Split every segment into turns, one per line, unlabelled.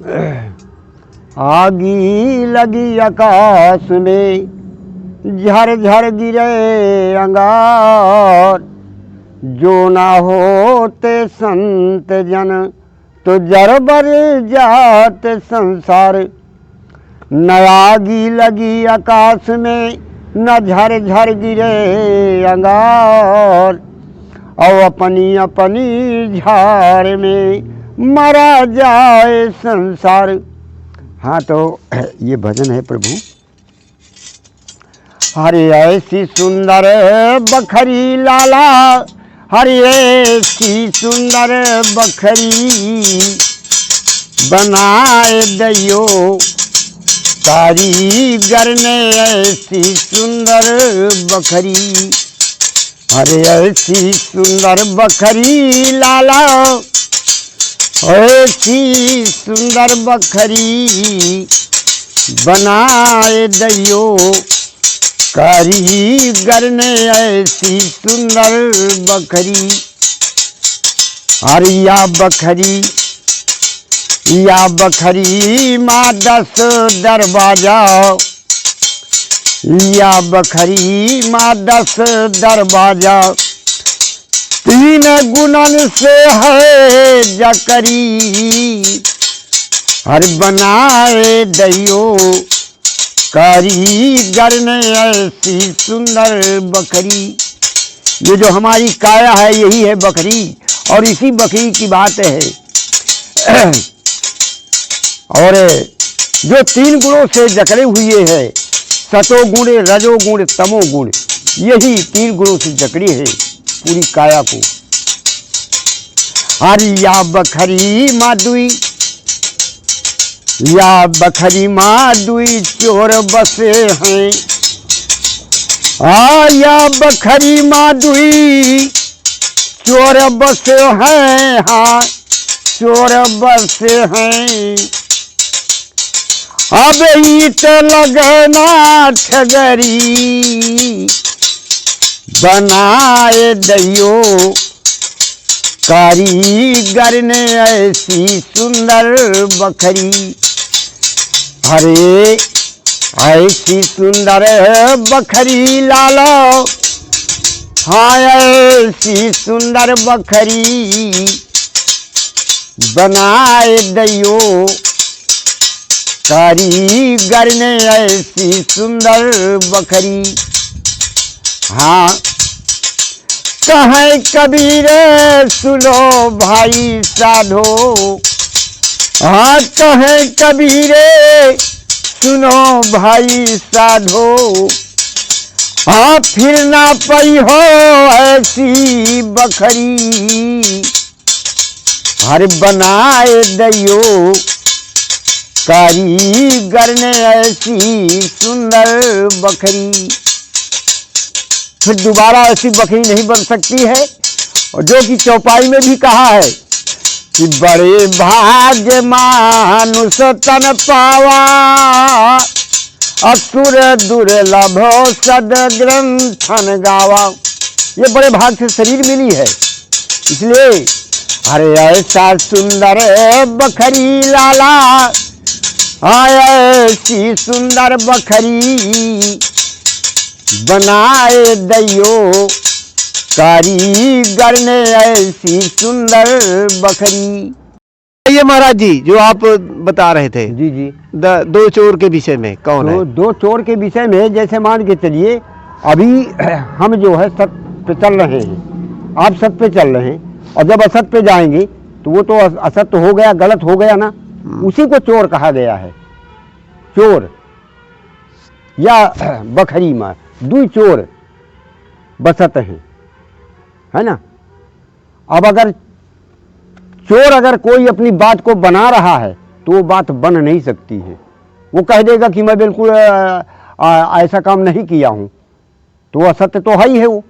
आगी लगी आकाश में, झर झर गिरे अंगार। जो ना होते संत जन तो जर बर जात संसार। न आगी लगी आकाश में, न झर झर गिरे अंगार। और अपनी अपनी झाड़ में मरा जाए संसार। हाँ, तो ये भजन है प्रभु। हरे ऐसी सुंदर बखरी लाला, हरे ऐसी सुंदर बखरी बनाए दैयो कारीगर ने। ऐसी सुंदर बखरी, हरे ऐसी सुंदर बखरी लाला, ऐसी सुंदर बखरी बनाए दैयो कारीगर ने। ऐसी सुंदर बखरी, अरे या बखरी माँ 10 दरवाजा, या बखरी माँ 10 दरवाजा। 3 गुणन से है जकरी, हर बनाए दैयो कारीगर ने। ऐसी सुंदर बकरी, ये जो हमारी काया है यही है बकरी, और इसी बकरी की बात है। और जो 3 गुणों से जकड़े हुए है, सतोगुण रजोगुण तमोगुण, यही 3 गुणों से जकड़ी है पूरी काया को। हरि या बखरी माधुई, या बखरी माधुई चोर बसे हैं। या बखरी माधुई चोर बसे हैं। हाँ, चोर बसे हैं। अब ईट लगना ठगरी बनाए दैयो कारीगर ने। ऐसी सुंदर बखरी, हरे ऐसी सुंदर बखरी लाला, हाँ ऐसी सुंदर बखरी बनाए दैयो कारीगर ने। ऐसी सुंदर बखरी। हाँ, कहे कबीर सुनो भाई साधो, हाँ कहे कबीर सुनो भाई साधो। हाँ, फिर ना पई हो ऐसी बखरी, हर बनाए दैयो कारीगर ने। ऐसी सुंदर बखरी, फिर दोबारा ऐसी बकरी नहीं बन सकती है। और जो कि चौपाई में भी कहा है कि बड़े भाग्य मानुष तन पावा, असुर दुर्लभ सद ग्रंथन गावा। ये बड़े भाग से शरीर मिली है, इसलिए अरे ऐसा सुंदर बखरी लाला, ऐसी सुंदर बखरी बनाए दैयो कारीगर ने। ऐसी सुंदर बखरी।
ये महाराज जी जो आप बता रहे थे,
जी जी,
2 चोर के विषय में कौन है?
2 चोर के विषय में, जैसे मान के चलिए अभी हम जो है सत पे चल रहे हैं, आप सत पे चल रहे हैं, और जब असत पे जाएंगे तो वो तो असत हो गया, गलत हो गया ना, उसी को चोर कहा गया है। चोर या बखरी में 2 चोर बसत हैं, है ना। अब अगर चोर अगर कोई अपनी बात को बना रहा है तो वो बात बन नहीं सकती है। वो कह देगा कि मैं बिल्कुल ऐसा काम नहीं किया हूं, तो असत्य तो है ही है, वो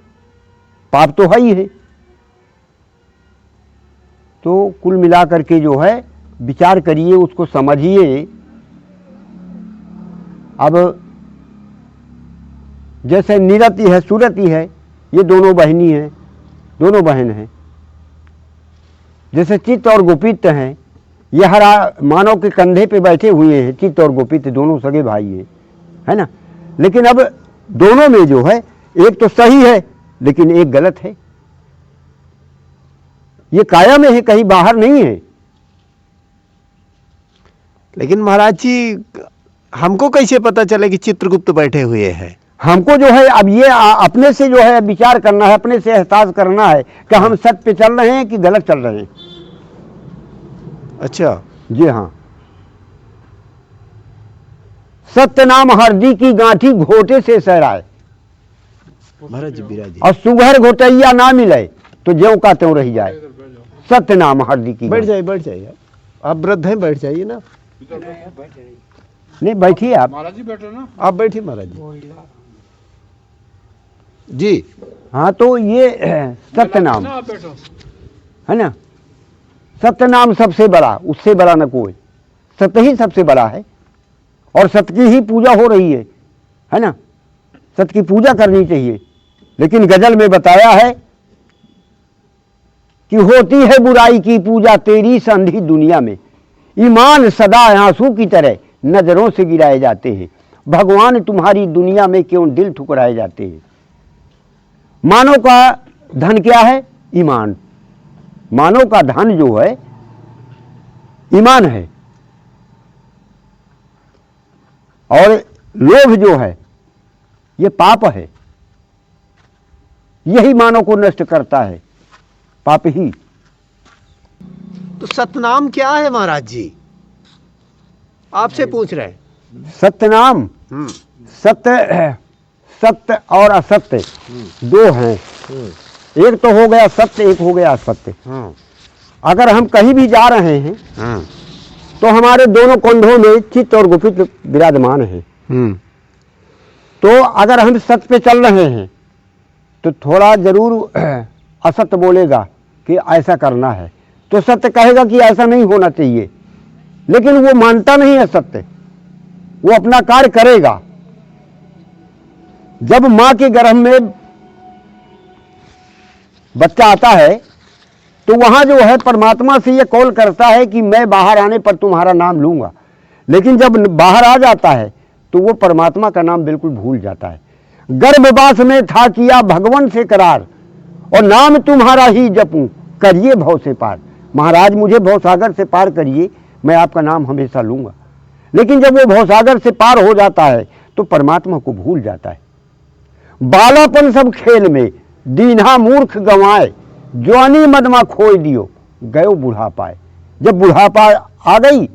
पाप तो है ही है। तो कुल मिलाकर के जो है विचार करिए, उसको समझिए। अब जैसे निरति है, सुरति है, ये दोनों बहनी हैं, दोनों बहन हैं। जैसे चित्त और गोपित्त हैं, ये हरा मानव के कंधे पे बैठे हुए हैं, चित्त और गोपित दोनों सगे भाई हैं, है ना। लेकिन अब दोनों में जो है एक तो सही है लेकिन एक गलत है। ये काया में है, कहीं बाहर नहीं है।
लेकिन महाराज जी हमको कैसे पता चले कि चित्रगुप्त बैठे हुए हैं?
हमको जो है अब ये अपने से जो है विचार करना है, अपने से एहसास करना है कि हम सत्य पे चल रहे हैं कि गलत चल रहे हैं।
अच्छा।
जी हाँ। सत्य नाम हरदी की गांठी घोटे से सहराए,
महाराज जी विराज जी
और सुघर घोटैया ना मिले तो ज्यों का त्यों रह जाए। सत्य नाम हरदी की
बैठ जाइए आप वृद्ध हैं, बैठ जाइए ना।
नहीं बैठिए आप।
महाराज जी बैठो ना।
आप बैठिए महाराज जी। जी
हाँ, तो ये सत्य नाम
आप बैठो।
है ना। सत्य नाम सबसे बड़ा, उससे बड़ा न कोई। सत्य ही सबसे बड़ा है और सत्य की ही पूजा हो रही है ना। सत्य की पूजा करनी चाहिए। लेकिन गजल में बताया है कि होती है बुराई की पूजा तेरी संधि दुनिया में, ईमान सदा आंसू की तरह नजरों से गिराए जाते हैं, भगवान तुम्हारी दुनिया में क्यों दिल ठुकराए जाते हैं। मानव का धन क्या है? ईमान। मानव का धन जो है ईमान है, और लोभ जो है ये पाप है। यही मानव को नष्ट करता है, पाप ही।
तो सतनाम क्या है महाराज जी? आपसे पूछ रहे हैं।
सत्य नाम, सत्य, सत्य और असत्य दो हैं। एक तो हो गया सत्य, एक हो गया असत्य। अगर हम कहीं भी जा रहे हैं तो हमारे दोनों कंधों में चित्त और गुपित विराजमान है। तो अगर हम सत्य पे चल रहे हैं तो थोड़ा जरूर असत्य बोलेगा कि ऐसा करना है, तो सत्य कहेगा कि ऐसा नहीं होना चाहिए। लेकिन वो मानता नहीं है सत्य, वो अपना कार्य करेगा। जब मां के गर्भ में बच्चा आता है तो वहां जो है परमात्मा से ये कॉल करता है कि मैं बाहर आने पर तुम्हारा नाम लूंगा। लेकिन जब बाहर आ जाता है तो वो परमात्मा का नाम बिल्कुल भूल जाता है। गर्भवास में था किया भगवान से करार, और नाम तुम्हारा ही जपूं करिए भव से पार। महाराज मुझे भवसागर से पार करिए, मैं आपका नाम हमेशा लूंगा। लेकिन जब वो भवसागर से पार हो जाता है तो परमात्मा को भूल जाता है। बालापन सब खेल में दीन्हा मूर्ख गंवाए, जवानी मदमा खोई दियो गयो बुढ़ापाए। जब बुढ़ापा आ गई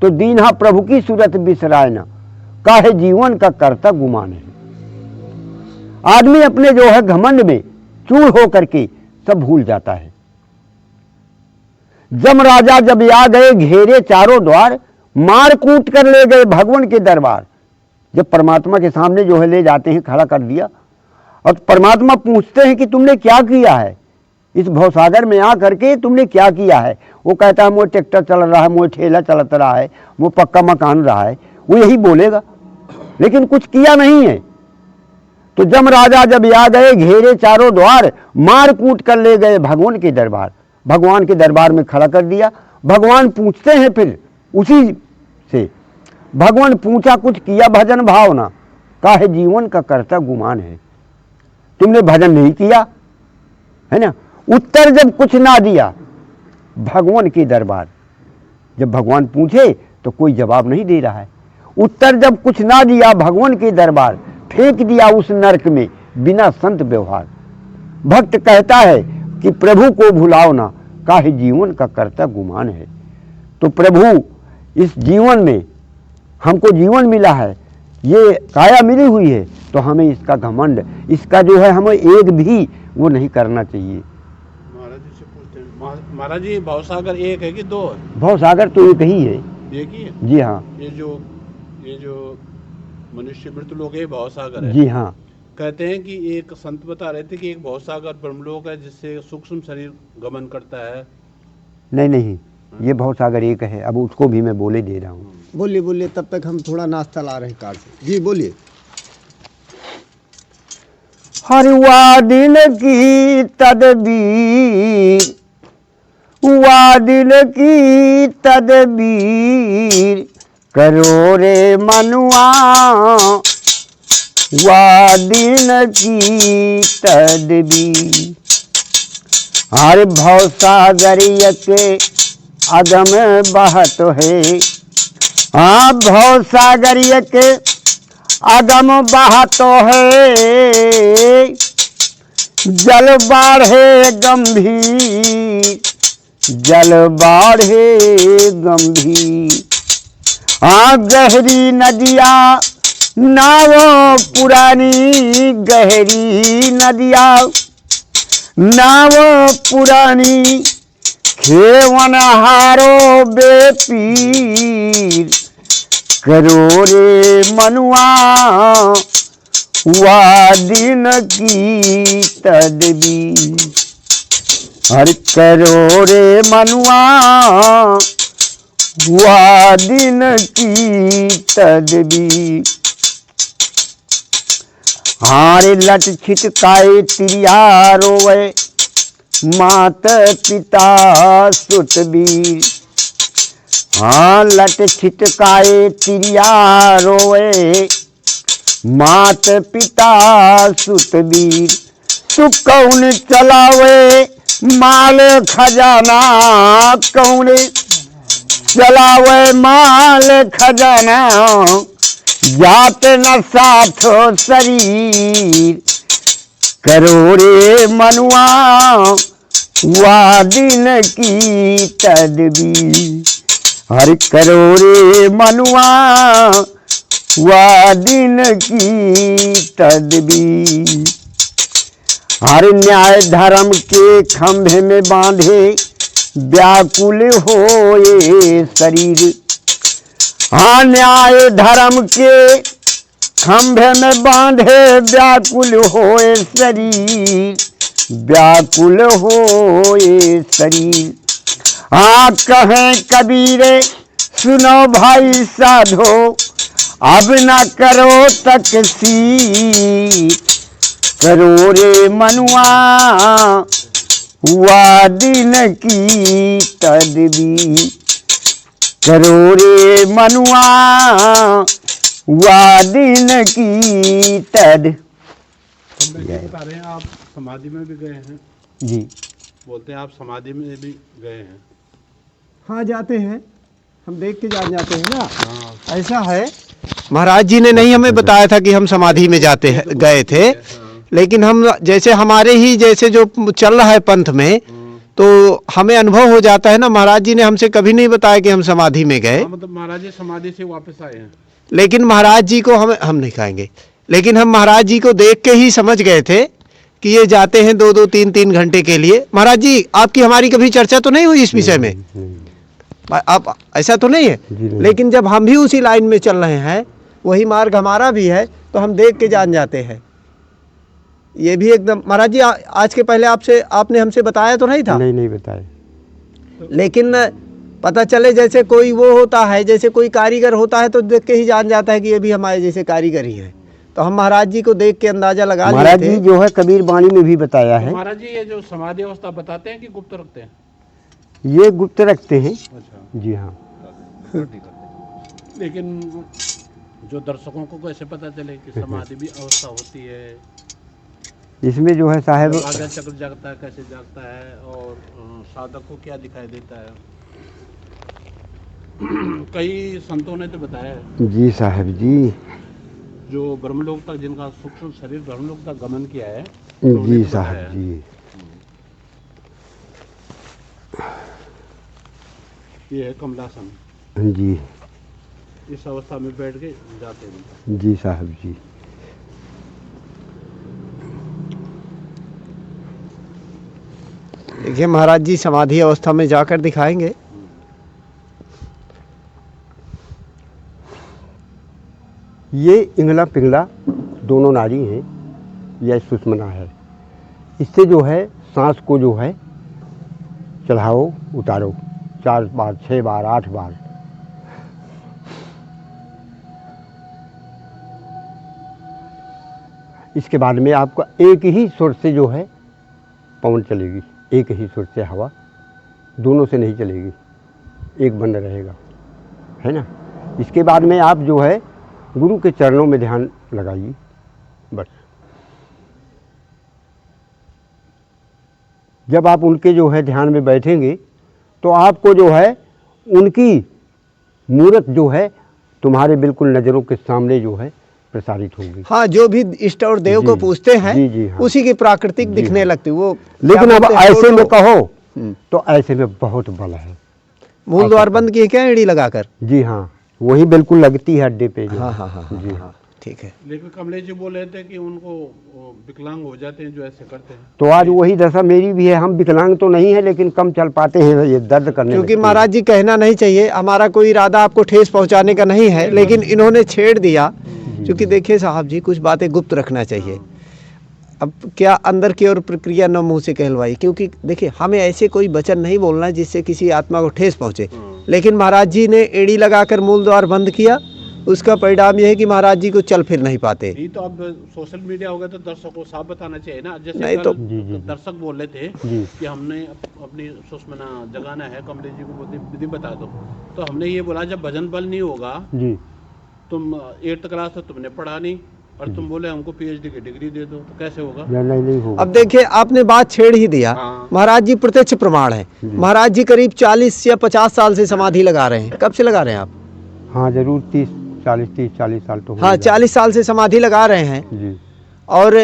तो दीन्हा प्रभु की सूरत बिसराए ना, काहे जीवन का कर्ता गुमान है। आदमी अपने जो है घमंड में चूर हो करके सब भूल जाता है। जम राजा जब आ गए घेरे चारों द्वार, मार कूट कर ले गए भगवान के दरबार। जब परमात्मा के सामने जो है ले जाते हैं, खड़ा कर दिया, और परमात्मा पूछते हैं कि तुमने क्या किया है इस भवसागर में आ करके, तुमने क्या किया है। वो कहता है मोह ट्रैक्टर चल रहा है, मोह ठेला चलत रहा है, वो पक्का मकान रहा है, वो यही बोलेगा, लेकिन कुछ किया नहीं है। तो जम राजा जब आ गए घेरे चारों द्वार, मार कूट कर ले गए भगवान के दरबार। भगवान के दरबार में खड़ा कर दिया। भगवान पूछते हैं फिर उसी से, भगवान पूछा कुछ किया भजन भावना, काहे जीवन का कर्ता गुमान है। तुमने भजन नहीं किया है ना। उत्तर जब कुछ ना दिया भगवान के दरबार, जब भगवान पूछे तो कोई जवाब नहीं दे रहा है। उत्तर जब कुछ ना दिया भगवान के दरबार, फेंक दिया उस नरक में बिना संत व्यवहार। भक्त कहता है कि प्रभु को भुलाओ ना, काहे जीवन का कर्ता गुमान है। तो प्रभु इस जीवन में हमको जीवन मिला है, ये काया मिली हुई है, तो हमें इसका घमंड, इसका जो है हमें एक भी वो नहीं करना चाहिए।
महाराज जी से पूछते हैं, महाराज जी भवसागर एक है कि दो है?
भवसागर तो एक ही है।
एक ही है?
जी हाँ।
ये जो मनुष्य मृत लोग है भवसागर है।
जी हाँ।
कहते हैं कि एक संत बता रहे थे कि एक भवसागर ब्रह्मलोक है जिससे सूक्ष्म शरीर गमन करता है।
नहीं नहीं, ये भवसागर एक है। अब उसको भी मैं बोले दे रहा हूँ।
बोलिए बोलिए, तब तक हम थोड़ा नाश्ता ला रहे हैं कार से। जी बोलिए। हर हुआ दिन की तदबीर,
हुआ दिल की तदबीर करो रे मनुआ, हुआ दिल की तदबीर। हर भव सागरिय के अगम बहत है, हाँ भव सागरिय के अगम बहत है, जल बाढ़े गंभीर, जल बाढ़े गंभीर। हाँ गहरी नदिया नाव पुरानी, गहरी नदिया नाव पुरानी, खेवन हारो बेपीर करो रे मनुआ, हुआ दिन की तदबीर। हर करो रे मनुआ, हुआ दिन की तदबीर। हारे लट छिटकाए तिरिया रोवे, मात पिता सुत वीर। हाँ लट छिटकाए तिरिया रोवे, मात पिता सुत वीर। तू कौन चलावे माल खजाना, कौन चलावे माल खजाना, जात न साथ शरीर करो रे मनुआ, हुआ दिन की तदबीर। हर करो रे मनुआ, हुआ दिन की तदबीर। हर न्याय धर्म के खंभे में बांधे, व्याकुल होए शरीर। हाँ न्याय धर्म के खंभे में बांधे, व्याकुल होए शरीर, व्याकुल होए शरीर। हाँ कहें कबीरे सुनो भाई साधो, अब न करो तकसीर करो रे मनुआ, हुआ दिन की तदबीर करो रे मनुआ, हुआ दिन की तद।
बता रहे हैं आप समाधि में भी गए हैं
जी
बोलते हैं, आप समाधि में भी गए हैं।
हाँ जाते हैं, हम देख के जान जाते हैं ना।
हाँ
ऐसा है, महाराज जी ने नहीं हमें बताया था कि हम समाधि में जाते हैं, गए थे। लेकिन हम जैसे हमारे ही जैसे जो चल रहा है पंथ में, तो हमें अनुभव हो जाता है ना। महाराज जी ने हमसे कभी नहीं बताया कि हम समाधि में गए।
हाँ, मतलब महाराज जी समाधि से वापस आए हैं।
लेकिन महाराज जी को हम नहीं खाएंगे, लेकिन हम महाराज जी को देख के ही समझ गए थे कि ये जाते हैं 2-2 3-3 घंटे के लिए। महाराज जी आपकी हमारी कभी चर्चा तो नहीं हुई इस विषय में? आप ऐसा तो नहीं है? लेकिन जब हम भी उसी लाइन में चल रहे हैं, वही मार्ग हमारा भी है, तो हम देख के जान जाते हैं। ये भी एकदम महाराज जी आज के पहले आपने हमसे बताया तो नहीं था?
नहीं बताए।
लेकिन पता चले जैसे कोई वो होता है, जैसे कोई कारीगर होता है, तो देख के ही जान जाता है कि ये भी हमारे जैसे कारीगर ही है। तो हम महाराज जी को देख के अंदाजा लगा लिए थे।
महाराज जी जो है कबीर वाणी में भी बताया है।
महाराज जी ये जो समाधि अवस्था बताते हैं कि गुप्त रखते हैं?
ये गुप्त रखते हैं।
अच्छा
जी हाँ।
लेकिन जो दर्शकों को कैसे पता चले कि समाधि भी अवस्था होती है?
इसमें जो है साहब
आज्ञा चक्र जागता है, कैसे जागता है, और साधक को क्या दिखाई देता है? कई संतों ने तो बताया है,
जी साहब जी।
जो ब्रह्मलोक तक, जिनका सूक्ष्म शरीर ब्रह्मलोक तक गमन किया है, उन्होंने
जी
तो बताया
साहब
है।
जी।
ये है कमलासन,
जी
इस अवस्था में बैठ के जाते हैं।
जी साहब जी।
देखिए महाराज जी समाधि अवस्था में जाकर दिखाएंगे।
ये इंगला पिंगला दोनों नाड़ी हैं, यह सुषमना है। इससे जो है सांस को जो है चढ़ाओ उतारो 4 बार 6 बार 8 बार। इसके बाद में आपका एक ही सुर से जो है पवन चलेगी, एक ही सुर से हवा दोनों से नहीं चलेगी, एक बंद रहेगा, है ना। इसके बाद में आप जो है गुरु के चरणों में ध्यान लगाइए, बस। जब आप उनके जो है ध्यान में बैठेंगे तो आपको जो है उनकी मूर्त जो है तुम्हारे बिल्कुल नज़रों के सामने जो है प्रसारित होगी।
हाँ, जो भी इष्ट और देव
जी,
को पूछते हैं
जी, जी, हाँ।
उसी की प्राकृतिक
जी,
दिखने
हाँ।
लगती वो।
लेकिन
क्या
अब
बोलते हैं,
ऐसे में
फोटो।
कहो तो ऐसे में बहुत बल है।
मूल द्वार बंद किए क्या एड़ी लगाकर?
जी हाँ, वही बिल्कुल लगती है अड्डे पे जो
हाँ
है।
हाँ हाँ हाँ
जी
हाँ,
हाँ।
ठीक है।
लेकिन कमलेश जी बोल रहे थे कि उनको वो विकलांग हो जाते हैं जो ऐसे करते हैं।
तो आज वही दशा मेरी भी है। हम विकलांग तो नहीं है लेकिन कम चल पाते हैं, ये दर्द करने
क्योंकि
लगती है।
महाराज जी कहना नहीं चाहिए, हमारा कोई इरादा आपको ठेस पहुंचाने का नहीं है, लेकिन इन्होंने छेड़ दिया। क्योंकि देखिए साहब जी, कुछ बातें गुप्त रखना चाहिए। अब क्या अंदर की ओर प्रक्रिया न मुंह से कहलवाई, क्योंकि देखिए हमें ऐसे कोई वचन नहीं बोलना जिससे किसी आत्मा को ठेस पहुंचे। लेकिन महाराज जी ने एड़ी लगाकर मूल द्वार बंद किया, उसका परिणाम यह है कि महाराज जी को चल फिर नहीं पाते।
नहीं तो अब सोशल मीडिया हो गया तो दर्शकों को साफ बताना चाहिए ना। जैसे
नहीं
कल
तो-
दर्शक बोल रहे थे
जी।
कि हमने अपनी सुषमना जगाना है, कमलेश जी को विधि बता दो। तो हमने ये बोला जब भजन बल नहीं होगा,
जी
तुम 8th क्लास तो तुमने पढ़ा नहीं और तुम बोले हमको PhD की डिग्री दे दो, तो कैसे होगा?
नहीं होगा।
अब देखिए आपने बात छेड़ ही दिया।
हाँ।
महाराज जी प्रत्यक्ष प्रमाण है। महाराज जी करीब 40 या 50 साल से समाधि लगा रहे हैं। कब से लगा रहे हैं आप?
हाँ जरूर 30-40 साल तो हो
हाँ,
ही जाएगा।
40 साल से समाधि लगा रहे हैं।
जी
और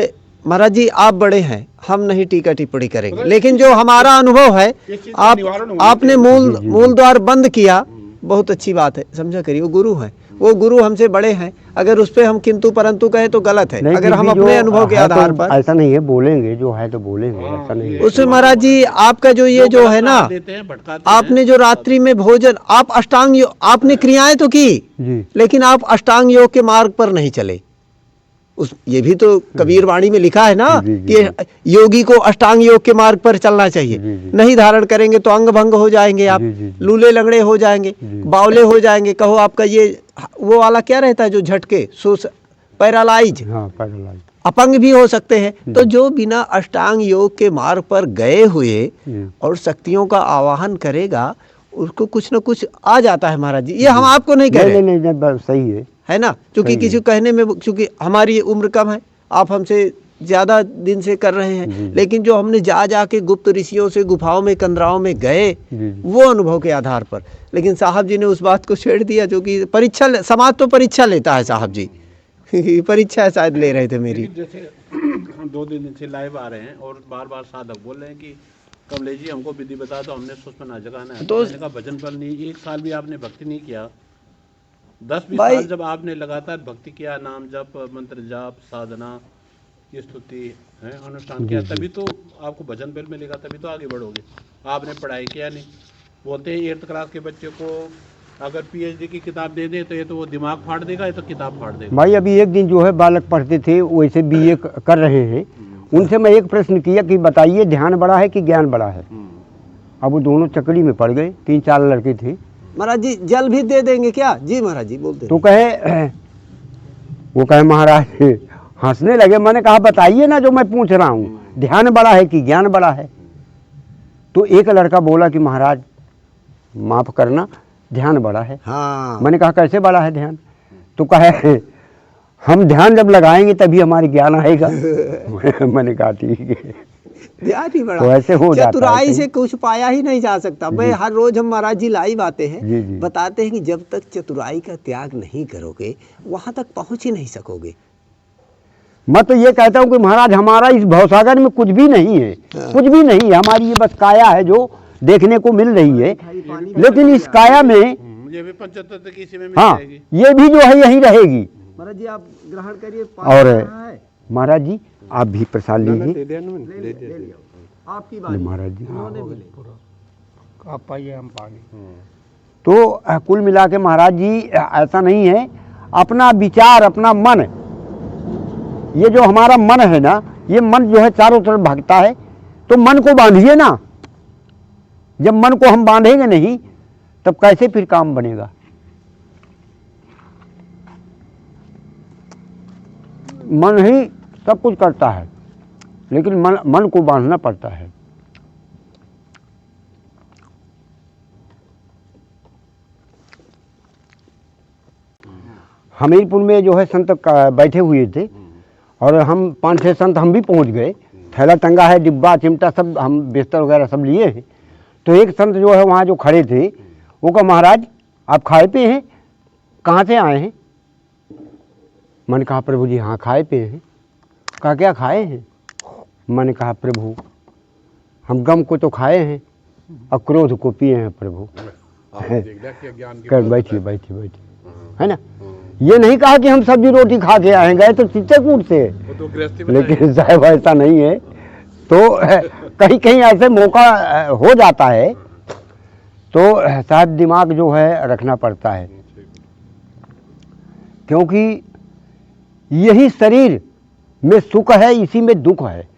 महाराज जी आप बड़े हैं, हम नहीं टीका टिप्पणी करेंगे,
मगर
लेकिन जो हमारा अनुभव है,
इस चीज का निवारण होना
आपने
चाहिए।
मूल द्वार बंद किया, बहुत अच्छी बात है, समझा करिए। वो गुरु हैं, वो गुरु हमसे बड़े हैं। अगर उस पर हम किंतु परंतु कहे तो गलत है।
नहीं,
अगर
फिर
हम
भी जो
अपने अनुभव के
है
आधार
तो
पर,
ऐसा नहीं है, बोलेंगे जो है तो बोलेंगे,
हाँ,
ऐसा नहीं
ये-
है।
उसमें महाराज जी आपका जो ये जो है ना,
देते हैं, भटकाते हैं।
आपने जो रात्रि में भोजन, आप अष्टांग योग, आपने क्रियाएं तो की,
जी
लेकिन आप अष्टांग योग के मार्ग पर नहीं चले। उस ये भी तो कबीर वाणी में लिखा है ना
जी, जी,
कि योगी को अष्टांग योग के मार्ग पर चलना चाहिए।
जी, जी।
नहीं धारण करेंगे तो अंग भंग हो जाएंगे, आप
जी, जी, जी।
लूले लंगड़े हो जाएंगे,
जी।
बावले हो जाएंगे। कहो आपका ये वो वाला क्या रहता है जो झटके, पैरालाइज,
हाँ पैरालाइज।
अपंग भी हो सकते हैं। तो जो बिना अष्टांग योग के मार्ग पर गए हुए
जी।
और शक्तियों का आवाहन करेगा, उसको कुछ न कुछ आ जाता है महाराज जी। ये हम आपको नहीं कह रहे,
नहीं बस सही है
ना, क्योंकि
सही है।
किसी को कहने में, क्योंकि हमारी उम्र कम है, आप हमसे ज़्यादा दिन से कर रहे हैं।
जी।
लेकिन जो हमने जा के गुप्त ऋषियों से गुफाओं में, कंदराओं में गए,
जी।
वो अनुभव के आधार पर। लेकिन साहब जी ने उस बात को छेड़ दिया, जो कि परीक्षा, समाज तो परीक्षा लेता है साहब जी। परीक्षा शायद ले रहे थे मेरी।
लेकिन जैसे हम 2 दिन से लाइव आ रहे हैं और बार बार साधक बोल रहे हैं कि कमलेश जी हमको विधि बता दो, हमने सुषमना जगाना है। तो मैंने कहा भजन बल नहीं, 1 साल भी आपने भक्ति नहीं किया। 10-20
भाई-
साल जब आपने लगातार भक्ति किया, नाम जप, मंत्र जाप, साधना, स्तुति है, अनुष्ठान किया, तभी तो आपको भजन बल मिलेगा, तभी तो आगे बढ़ोगे। आपने पढ़ाई किया नहीं। बोलते हैं 8th क्लास के बच्चे को अगर PhD की किताब दे दे तो ये तो वो दिमाग फाड़ देगा, ये तो किताब फाड़ देगा।
भाई अभी एक दिन जो है बालक पढ़ते थे, वैसे BA कर रहे हैं, उनसे मैं एक प्रश्न किया कि बताइए ध्यान बड़ा है कि ज्ञान बड़ा है। अब वो दोनों चकड़ी में पड़ गए, 3-4 लड़के थे।
महाराज जी जल भी दे देंगे क्या? जी महाराज जी बोलते
तो वो कहे महाराज हंसने लगे। मैंने कहा बताइए ना जो मैं पूछ रहा हूँ, ध्यान बड़ा है कि ज्ञान बड़ा है। तो एक लड़का बोला कि महाराज माफ करना, ध्यान बड़ा है।
हाँ,
मैंने कहा कैसे बड़ा है ध्यान? तो कहे हम ध्यान जब लगाएंगे तभी हमारे ज्ञान आएगा। मैंने कहा ठीक है।
ध्यान ही बड़ा।
तो ऐसे हो जाता है
चतुराई
कहीं।
से कुछ पाया ही नहीं जा सकता। मैं हर रोज हम महाराज जी लाइव आते हैं,
जी, जी।
बताते हैं कि जब तक चतुराई का त्याग नहीं करोगे, वहां तक पहुंच ही नहीं सकोगे।
मैं तो ये कहता हूँ कि महाराज हमारा इस भवसागर में कुछ भी नहीं है, कुछ भी नहीं है। हमारी ये बस काया है जो देखने को मिल रही है, लेकिन इस काया में
ये भी 75 की इसी में मिल
हाँ
जाएगी।
ये भी जो है यहीं रहेगी।
महाराज जी आप ग्रहण करिए।
और महाराज जी आप भी प्रसाद लीजिए।
आपकी
महाराज जी
आप पाइए, हम पानी।
तो कुल मिला के महाराज जी ऐसा नहीं है, अपना विचार, अपना मन, ये जो हमारा मन है ना, ये मन जो है चारों तरफ भागता है। तो मन को बांधिए ना। जब मन को हम बांधेंगे नहीं तब कैसे फिर काम बनेगा? मन ही सब कुछ करता है, लेकिन मन को बांधना पड़ता है। हमीरपुर में जो है संत बैठे हुए थे और हम 5-6 संत हम भी पहुंच गए। थैला टंगा है, डिब्बा चिमटा सब हम बिस्तर वगैरह सब लिए हैं। तो एक संत जो है वहाँ जो खड़े थे वो कहा महाराज आप खाए पे हैं, कहाँ से आए हैं? मैंने कहा प्रभु जी हाँ खाए पे हैं। कहा क्या खाए हैं? मैंने कहा प्रभु हम गम को तो खाए हैं और क्रोध को पिए हैं प्रभु। कर बैठिए बैठिए बैठिए, है ना। ये नहीं कहा कि हम सब्जी रोटी खा के आए, गए तो चित्रकूट से, लेकिन साहब ऐसा नहीं है। तो कहीं कहीं ऐसे मौका हो जाता है तो शायद दिमाग जो है रखना पड़ता है, क्योंकि यही शरीर में सुख है, इसी में दुख है,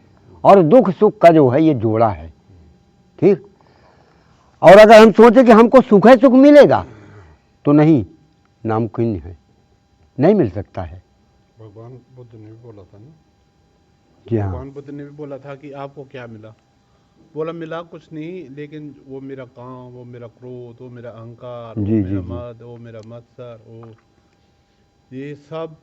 और दुख सुख का जो है ये जोड़ा है, ठीक। और अगर हम सोचे कि हमको सुख है सुख मिलेगा तो नहीं, नामुमकिन है, नहीं मिल सकता है।
भगवान बुद्ध ने भी बोला था ना,
जी हाँ,
भगवान बुद्ध ने भी बोला था कि आपको क्या मिला? बोला मिला कुछ नहीं, लेकिन वो मेरा काम, वो मेरा क्रोध, वो मेरा अहंकार, वो
जी,
मेरा
जी।
मद, वो मेरा मत्सर, वो ये सब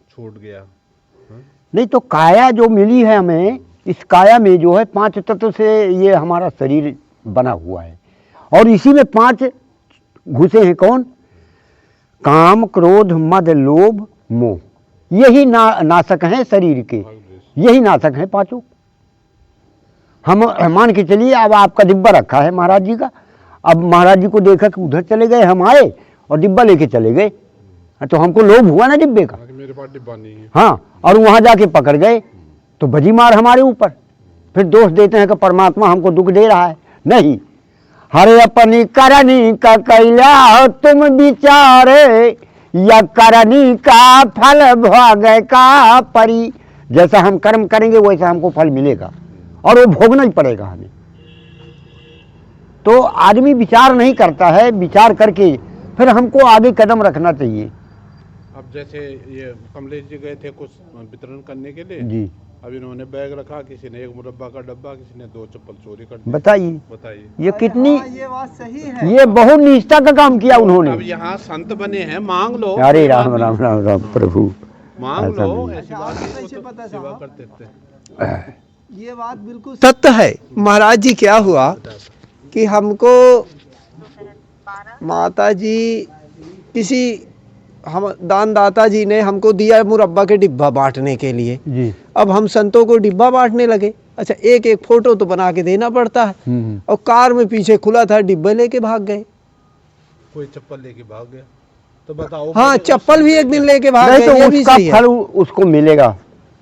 छूट गया। हाँ?
नहीं तो काया जो मिली है हमें, इस काया में जो है 5 तत्व से ये हमारा शरीर बना हुआ है, और इसी में 5 घुसे हैं। कौन? काम, क्रोध, मद, लोभ, मोह। यही नाशक हैं शरीर के, यही नाशक हैं 5। हम मान के चलिए अब आपका डिब्बा रखा है महाराज जी का, अब महाराज जी को देखा कि उधर चले गए, हम आए और डिब्बा लेके चले गए, तो हमको लोभ हुआ ना डिब्बे का,
मेरे पास डिब्बा नहीं है।
हाँ, और वहां जाके पकड़ गए तो बजी मार हमारे ऊपर। फिर दोष देते हैं कि परमात्मा हमको दुख दे रहा है। नहीं, हरे अपनी करनी का कैला हो तुम विचारे, या करनी का फल भाग का परी। जैसा हम कर्म करेंगे वैसा हमको फल मिलेगा, और वो भोगना ही पड़ेगा हमें। तो आदमी विचार नहीं करता है, विचार करके फिर हमको आगे कदम रखना चाहिए।
अब जैसे ये कमलेश जी गए थे कुछ वितरण करने के लिए
जी,
अब इन्होंने बैग रखा, किसी ने 1 मुरब्बा का डब्बा, किसी ने 2 चप्पल चोरी कर दी।
बताइए
बताइए,
ये कितनी,
ये बात सही है।
ये बहुत निष्ठा का काम किया उन्होंने।
अब यहाँ संत बने हैं, मांग लो।
अरे राम राम राम राम प्रभु,
मांग
ऐसा
लो,
नहीं।
ऐसी बात नहीं, वो
कैसे
तो
पता
सेवा
साहब?
करते थे।
ये बात बिल्कुल
सत्य है। महाराज जी क्या हुआ कि हमको माता जी किसी हम दानदाता जी ने हमको दिया मुरब्बा के डिब्बा बांटने के लिए।
जी,
अब हम संतों को डिब्बा बांटने लगे। अच्छा, एक एक फोटो तो बना के देना पड़ता है, और कार में पीछे खुला था, डिब्बे लेके भाग गए।
कोई चप्पल लेके भाग गया तो बताओ।
हाँ,
बोले,
चप्पल भी एक दिन लेके भाग
नहीं
गए,
तो
ये भी
उसका
सही है।
फल उसको मिलेगा,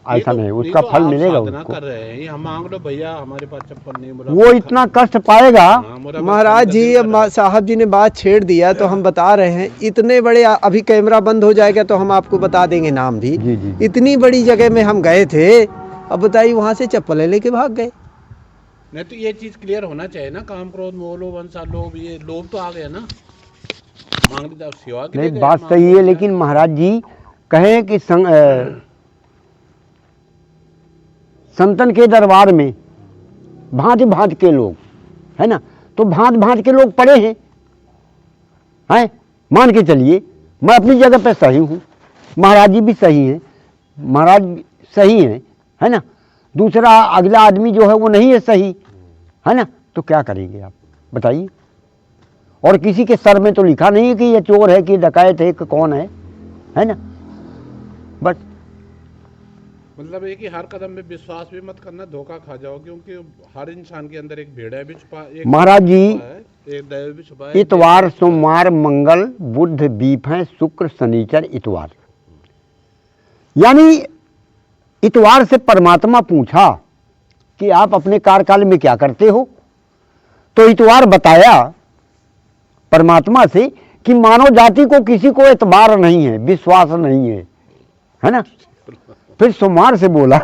ऐसा
तो-
नहीं, उसका
तो
फल
आप
मिलेगा
साधना
उसको।
कर रहे हैं, हम मांग लो भैया हमारे पास चप्पल नहीं, बोला
वो इतना कष्ट पाएगा।
हाँ, मुरब्बा
महाराज जी,
खरीद
अब
कर
साहब जी ने बात छेड़ दिया तो हम बता रहे हैं। इतने बड़े, अभी कैमरा बंद हो जाएगा तो हम आपको बता देंगे नाम भी।
जी, जी, जी।
इतनी बड़ी जगह में हम गए थे, अब बताइए वहां से चप्पलें लेके भाग गए।
नहीं तो ये चीज क्लियर होना चाहिए ना, काम क्रोध मोह लोभ अनसा लोभ, ये लोभ तो आ गया ना, मांग ली सेवा के लिए
नहीं
गए,
बात
मांग
सही
लो
है,
भैया।
लेकिन महाराज जी कहें कि संतन के दरबार में भांति भांति के लोग है ना, तो भांति भांति के लोग पड़े हैं। मान के चलिए मैं अपनी जगह पे सही हूँ, महाराज जी भी सही हैं, महाराज सही हैं, है ना। दूसरा अगला आदमी जो है वो नहीं है सही, है ना, तो क्या करेंगे आप बताइए। और किसी के सर में तो लिखा नहीं है कि ये चोर है कि डकैत है कि कौन है ना। बस
मतलब एक ही हर कदम में विश्वास भी मत करना, धोखा खा जाओ, क्योंकि हर इंसान के अंदर एक भेड़ा भी छुपा, एक
महाराज जी,
छुपा है, एक दैव भी छुपा है।
इतवार, सोमवार, मंगल, बुध, बीफ है, शुक्र, शनिचर, इतवार। यानी इतवार से परमात्मा पूछा कि आप अपने कार्यकाल में क्या करते हो, तो इतवार बताया परमात्मा से कि मानव जाति को किसी को एतबार नहीं है, विश्वास नहीं है ना। फिर सोमवार से बोला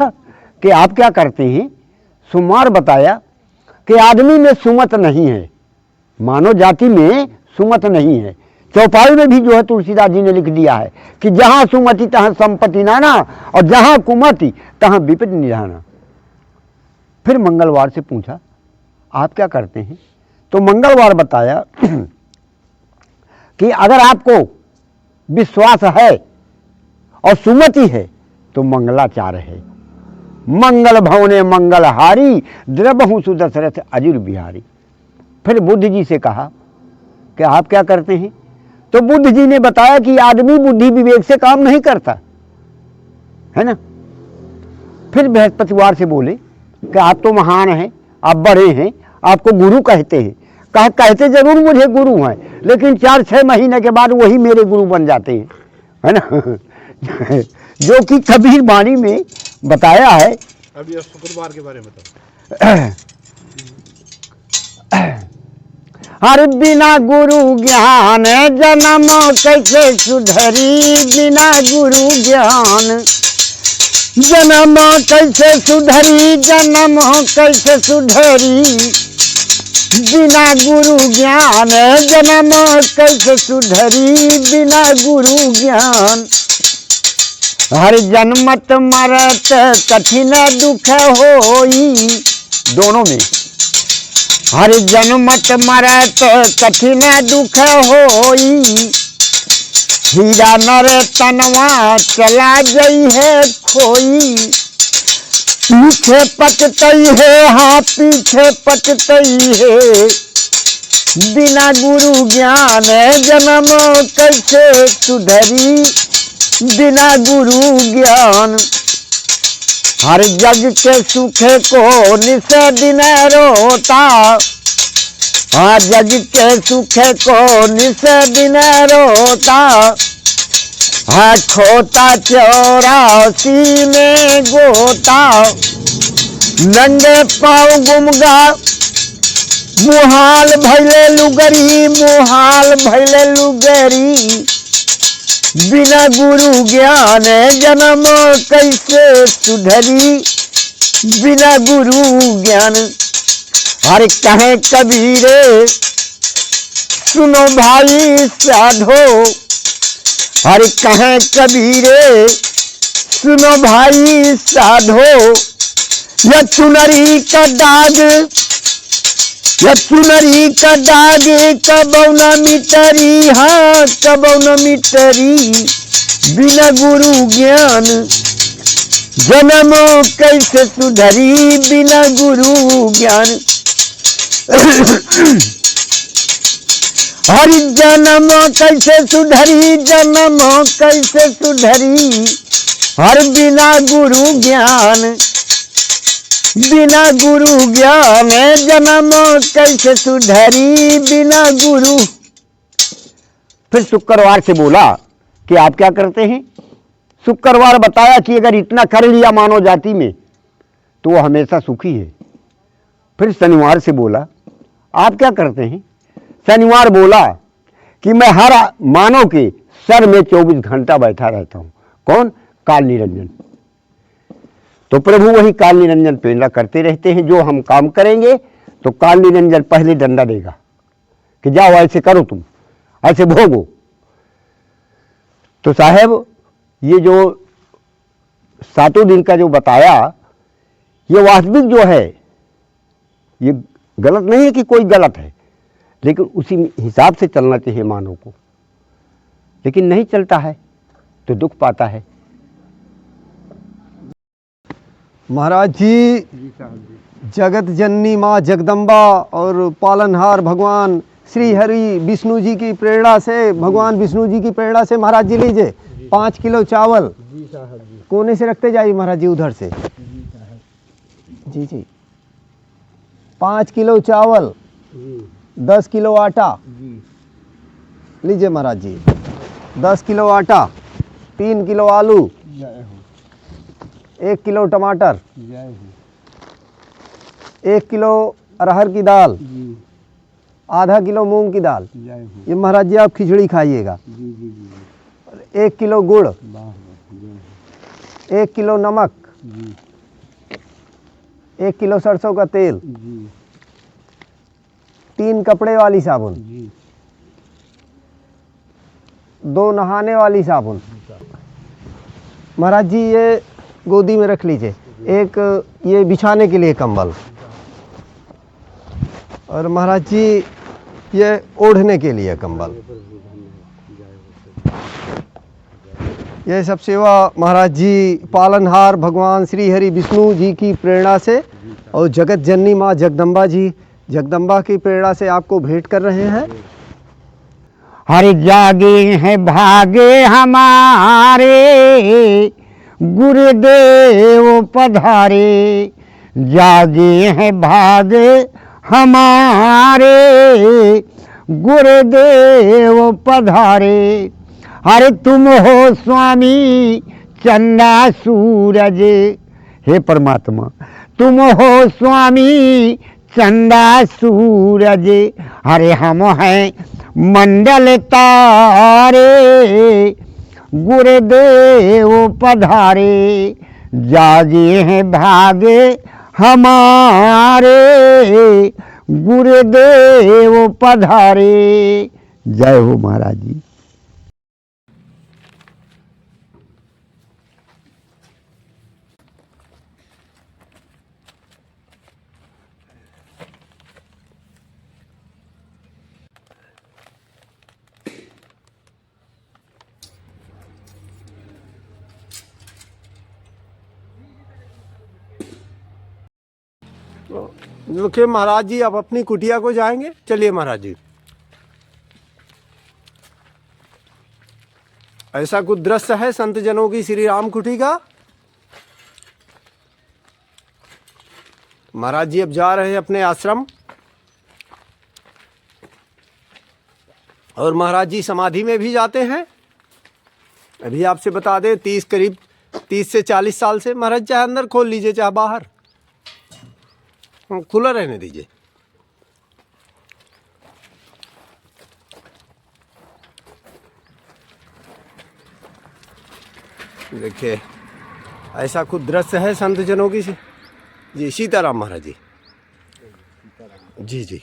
कि आप क्या करते हैं, सोमवार बताया कि आदमी में सुमत नहीं है, मानव जाति में सुमत नहीं है। चौपाई में भी जो है तुलसीदास जी ने लिख दिया है कि जहां सुमति तहां संपत्ति नाना, और जहां कुमति तहां विपद निधाना। फिर मंगलवार से पूछा आप क्या करते हैं, तो मंगलवार बताया कि अगर आपको विश्वास है और सुमति है तो मंगलाचार है। मंगल भवने मंगलहारी, द्रबहु सुदशरथ अजिर बिहारी। फिर बुद्ध जी से कहा कि आप क्या करते हैं? तो बुद्ध जी ने बताया कि आदमी बुद्धि विवेक से काम नहीं करता है ना। फिर बृहस्पतिवार से बोले कि आप तो महान हैं, आप बड़े हैं, आपको गुरु कहते हैं। कहते जरूर मुझे गुरु हैं, लेकिन 4-6 महीने के बाद वही मेरे गुरु बन जाते हैं, है ना। जो कि कबीर वाणी में बताया है।
अब ये शुक्रवार के बारे में बताओ।
हर बिना गुरु ज्ञान जन्म कैसे सुधरी, बिना गुरु ज्ञान जन्म कैसे सुधरी, जन्म कैसे सुधरी, बिना गुरु ज्ञान जन्म कैसे सुधरी, बिना गुरु ज्ञान। हर जन्मत मरत कठिन दुख होई, दोनों में हर जन्मत मरत कठिन दुख होई, हीरा नर तनवा चला गई है खोई, पीछे पटतई है, हाँ पीछे पटतई है, बिना गुरु ज्ञान जन्म कैसे सुधरी, बिना गुरु ज्ञान। हर जग के सुखे को निस दिन रोता, हाँ जग के सुखे को निस दिन रोता, हाँ खोता 84 में गोता, नंगे पाँव गुमगा मुहाल भैले लुगरी, मुहाल भैले लुगरी, बिना गुरु ज्ञान जन्म कैसे सुधरी, बिना गुरु ज्ञान। हर कहे कबीरे सुनो भाई साधो, हर कहे कबीरे सुनो भाई साधो, यह चुनरी का दाग, यह चुनरी का दाग कबौ न मिटरी, हाँ कबौ न मिटरी, बिना गुरु ज्ञान जन्म कैसे सुधरी, बिना गुरु ज्ञान। हरि जन्म कैसे सुधरी, जन्म कैसे सुधरी, हर बिना गुरु ज्ञान, बिना गुरु ज्ञान जन्म कैसे सुधरी, बिना गुरु। फिर शुक्रवार से बोला कि आप क्या करते हैं? शुक्रवार बताया कि अगर इतना कर लिया मानव जाति में तो वो हमेशा सुखी है। फिर शनिवार से बोला आप क्या करते हैं? शनिवार बोला कि मैं हर मानव के सर में 24 घंटा बैठा रहता हूं। कौन? काल निरंजन। तो प्रभु वही काल निरंजन प्रेरणा करते रहते हैं। जो हम काम करेंगे तो काल निरंजन पहले डंडा देगा कि जाओ ऐसे करो, तुम ऐसे भोगो। तो साहब ये जो 7 दिन का जो बताया, ये वास्तविक जो है ये गलत नहीं है कि कोई गलत है, लेकिन उसी हिसाब से चलना चाहिए मानव को। लेकिन नहीं चलता है तो दुख पाता है।
महाराज जी, जगत जननी माँ जगदम्बा और पालनहार भगवान श्री हरि विष्णु जी की प्रेरणा से, भगवान विष्णु जी की प्रेरणा से महाराज जी लीजिए 5 किलो चावल कोने से रखते जाइए महाराज जी, उधर से जी जी। 5 किलो चावल, 10 किलो आटा लीजिए महाराज जी, 10 किलो आटा, 3 किलो आलू, 1 किलो टमाटर, 1 किलो अरहर की दाल, आधा किलो मूंग की दाल। ये महाराज जी आप खिचड़ी खाइएगा। 1 किलो गुड़, 1 किलो नमक, 1 किलो सरसों का तेल, 3 कपड़े वाली साबुन, 2 नहाने वाली साबुन। महाराज जी ये गोदी में रख लीजिए। एक ये बिछाने के लिए कंबल, और महाराज जी ये ओढ़ने के लिए कंबल। यह सब सेवा महाराज जी पालनहार भगवान श्री हरि विष्णु जी की प्रेरणा से और जगत जननी माँ जगदम्बा जी जगदम्बा की प्रेरणा से आपको भेंट कर रहे हैं।
हर जागे हैं भागे हमारे, गुरुदेव पधारे। जागे हैं भागे हमारे, गुरुदेव पधारे। अरे तुम हो स्वामी चंदा सूरज, हे परमात्मा तुम हो स्वामी चंदा सूरज। अरे हम हैं मंडल तारे, गुरुदेव पधारे। जागे हैं भागे हमारे, गुरुदेव पधारे। जय हो महाराज जी।
देखिए महाराज जी आप अपनी कुटिया को जाएंगे। चलिए महाराज जी। ऐसा कुछ दृश्य है संत जनों की श्री राम कुटी का। महाराज जी अब जा रहे हैं अपने आश्रम और महाराज जी समाधि में भी जाते हैं। अभी आपसे बता दें 30 से 40 साल से महाराज चाहे अंदर खोल लीजिए चाहे बाहर, खुला रहने दीजिए। देखिए ऐसा कुछ दृश्य है संत जनों की जी। सीताराम महाराज जी। जी जी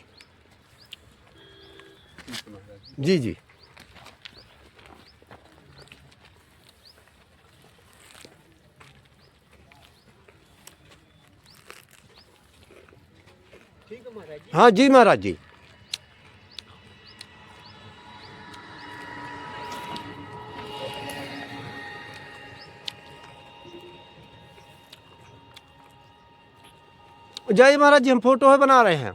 जी जी। हाँ जी महाराज जी। जय महाराज जी हम फोटो है बना रहे हैं।